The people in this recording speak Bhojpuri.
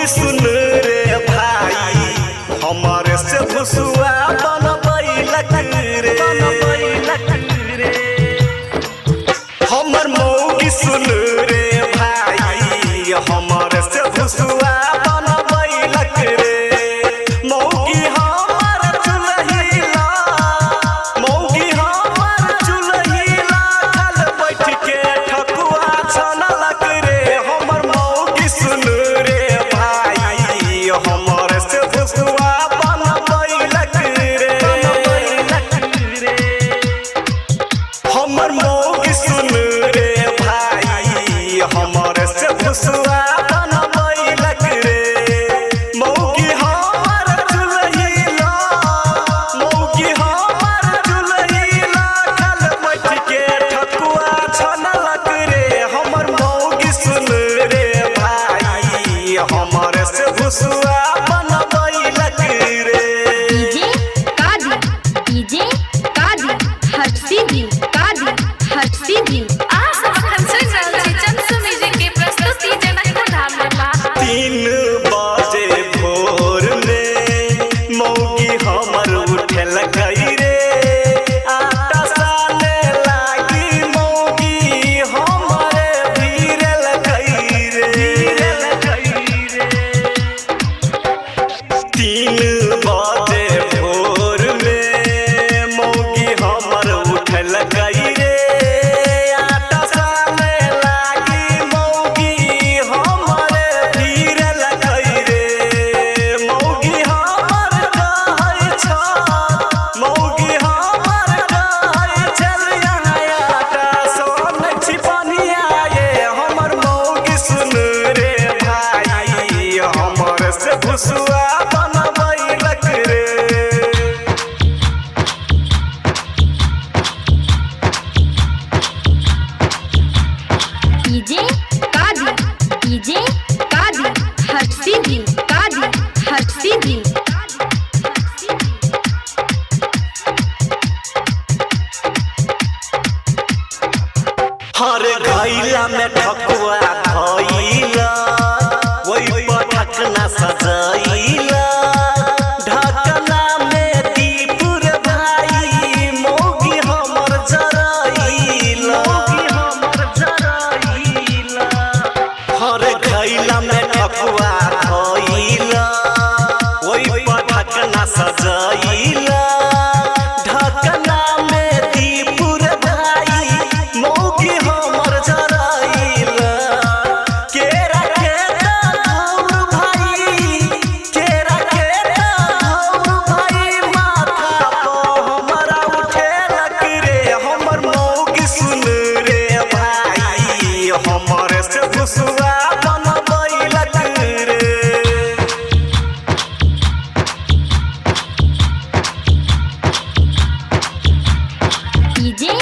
मौगी सुन रे भाई हमारे से भुसुआ बनबैलक रे हमर मौगी सुन रे भाई हमारे से भुसुआ बनबैलक रे मौगी हमर चुलहिला मौगी हमर चुलहिला कल बैठ के ठकुआ छनलक रे हमर मौगी सुन रे भाई हमारे से भुसुआ बनबैलक रे हमर मौगी सुन रे भाई हमारे से भुसुआ बनबैलक रे मौगी हमर चुलहिला मौगी हमर चुलहिला कल बैठ के ठकुआ छनलक रे हमर मौगी सुन रे भाई हमारे से भुसुआ बनबैलक रे डीजे कादी हटसीधी आज हम सुन रहल छी चंसू म्यूजिक के प्रस्तुति जनकपुर धाम में बा 3 बजे भोर में मौगी हमर उठलक रे आटा साने लागी मौगी हमरे भीरलक रे 3 बजे भोर में मौगी हमर उठलक रे आटा साने लागी मौगी हमरे भीरलक रे मौगी हमर कहै छ मौगी हमर कहै चल यहाँ आटा सन छिपनिया ये हमर मौगी सुन रे भाई हमर से भुसुआ बनबैलक रे डीजे कादी हटसीधी हर घैला में ठकुआ धइला ओइ पर ढकना सजैला ढकना में दीप रे भाई मौगी हमर जरैला हर घैला में ठकुआ धइला ओइ पर ढकना सजैला ढकना में दीप रे भाई मौगी हमर जरैला केरा के धौर भाई केरा के धौर भाई माथा पर हमरा उठेलक रे हमर मौगी सुन रे भाई हमर से भुसुआ बनबैलक रे डीजे